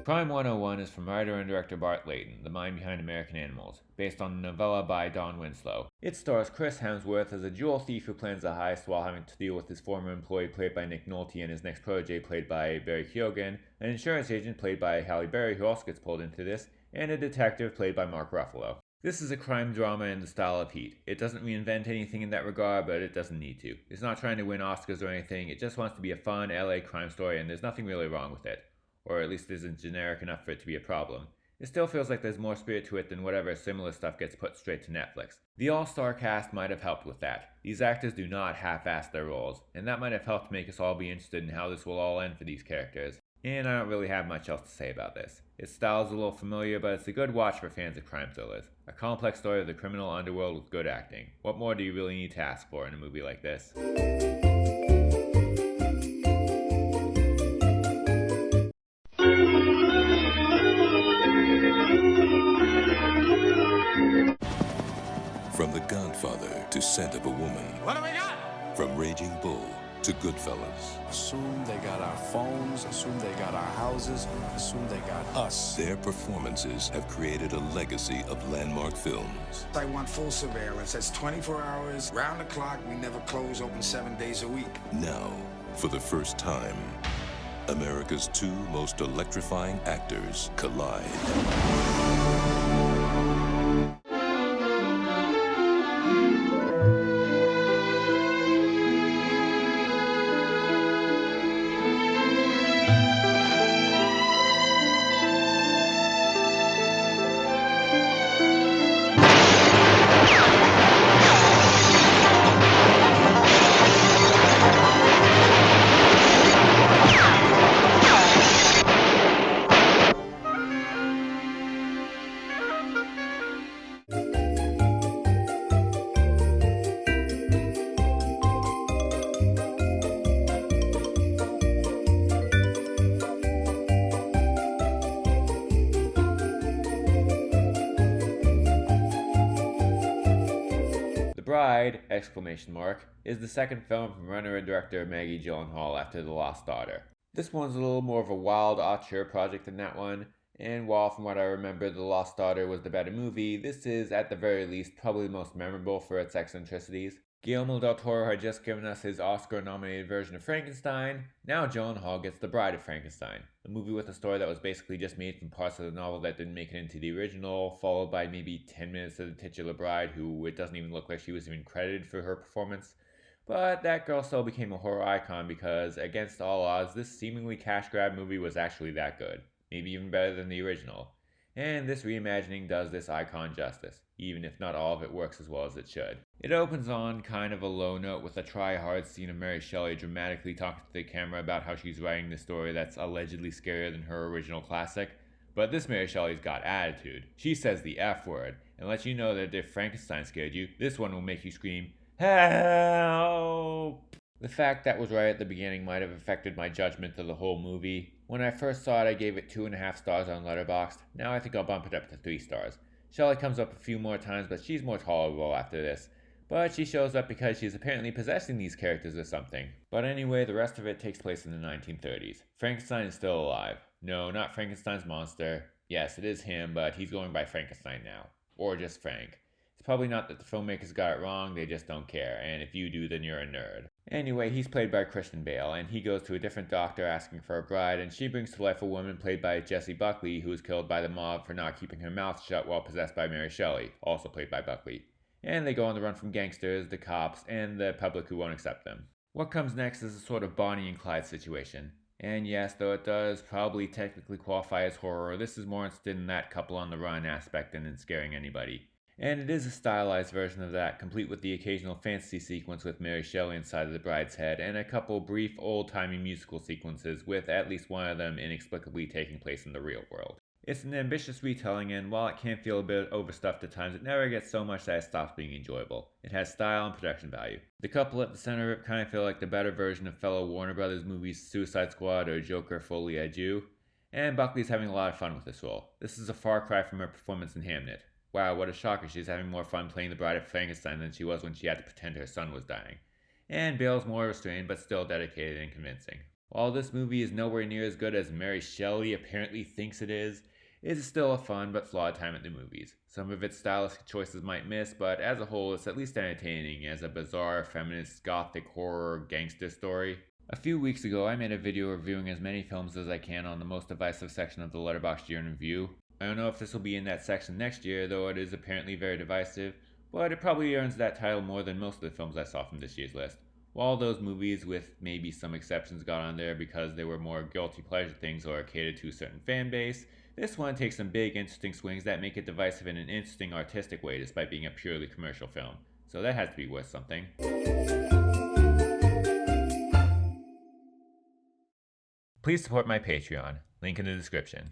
Crime 101 is from writer and director Bart Layton, the mind behind American Animals, based on a novella by Don Winslow. It stars Chris Hemsworth as a jewel thief who plans a heist while having to deal with his former employee played by Nick Nolte and his next protege played by Barry Keoghan, an insurance agent played by Halle Berry who also gets pulled into this, and a detective played by Mark Ruffalo. This is a crime drama in the style of Heat. It doesn't reinvent anything in that regard, but it doesn't need to. It's not trying to win Oscars or anything, it just wants to be a fun LA crime story and there's nothing really wrong with it. Or at least isn't generic enough for it to be a problem. It still feels like there's more spirit to it than whatever similar stuff gets put straight to Netflix. The all-star cast might have helped with that. These actors do not half-ass their roles, and that might have helped make us all be interested in how this will all end for these characters. And I don't really have much else to say about this. Its style is a little familiar, but it's a good watch for fans of crime thrillers. A complex story of the criminal underworld with good acting. What more do you really need to ask for in a movie like this? From The Godfather to Scent of a Woman. What do we got? From Raging Bull to Goodfellas. Assume they got our phones, assume they got our houses, assume they got us. Their performances have created a legacy of landmark films. I want full surveillance. That's 24 hours, round the clock. We never close, open 7 days a week. Now, for the first time, America's two most electrifying actors collide. Bride! Is the second film from runner and director Maggie Gyllenhaal after The Lost Daughter. This one's a little more of a wild, auteur project than that one, and while from what I remember The Lost Daughter was the better movie, this is, at the very least, probably the most memorable for its eccentricities. Guillermo del Toro had just given us his Oscar-nominated version of Frankenstein. Now Gyllenhaal gets The Bride of Frankenstein, a movie with a story that was basically just made from parts of the novel that didn't make it into the original, followed by maybe 10 minutes of the titular bride, who it doesn't even look like she was even credited for her performance. But that girl still became a horror icon because, against all odds, this seemingly cash grab movie was actually that good. Maybe even better than the original. And this reimagining does this icon justice, even if not all of it works as well as it should. It opens on kind of a low note with a try-hard scene of Mary Shelley dramatically talking to the camera about how she's writing this story that's allegedly scarier than her original classic. But this Mary Shelley's got attitude. She says the F word, and lets you know that if Frankenstein scared you, this one will make you scream, "Help!" The fact that was right at the beginning might have affected my judgment of the whole movie. When I first saw it, I gave it 2.5 stars on Letterboxd. Now I think I'll bump it up to 3 stars. Shelley comes up a few more times, but she's more tolerable after this. But she shows up because she's apparently possessing these characters or something. But anyway, the rest of it takes place in the 1930s. Frankenstein is still alive. No, not Frankenstein's monster. Yes, it is him, but he's going by Frankenstein now. Or just Frank. It's probably not that the filmmakers got it wrong, they just don't care, and if you do, then you're a nerd. Anyway, he's played by Christian Bale, and he goes to a different doctor asking for a bride, and she brings to life a woman played by Jessie Buckley, who was killed by the mob for not keeping her mouth shut while possessed by Mary Shelley, also played by Buckley. And they go on the run from gangsters, the cops, and the public who won't accept them. What comes next is a sort of Bonnie and Clyde situation. And yes, though it does probably technically qualify as horror, this is more interested in that couple on the run aspect than in scaring anybody. And it is a stylized version of that, complete with the occasional fantasy sequence with Mary Shelley inside of the bride's head, and a couple brief old-timey musical sequences, with at least one of them inexplicably taking place in the real world. It's an ambitious retelling, and while it can feel a bit overstuffed at times, it never gets so much that it stops being enjoyable. It has style and production value. The couple at the center of it kind of feel like the better version of fellow Warner Brothers movies Suicide Squad or Joker Folie à Deux, and Buckley's having a lot of fun with this role. This is a far cry from her performance in Hamnet. Wow, what a shocker, she's having more fun playing the Bride of Frankenstein than she was when she had to pretend her son was dying. And Bale's more restrained, but still dedicated and convincing. While this movie is nowhere near as good as Mary Shelley apparently thinks it is still a fun but flawed time at the movies. Some of its stylistic choices might miss, but as a whole, it's at least entertaining as a bizarre feminist gothic horror gangster story. A few weeks ago, I made a video reviewing as many films as I can on the most divisive section of the Letterboxd Year in Review. I don't know if this will be in that section next year, though it is apparently very divisive, but it probably earns that title more than most of the films I saw from this year's list. While those movies, with maybe some exceptions, got on there because they were more guilty pleasure things or catered to a certain fan base, this one takes some big, interesting swings that make it divisive in an interesting, artistic way despite being a purely commercial film. So that has to be worth something. Please support my Patreon, link in the description.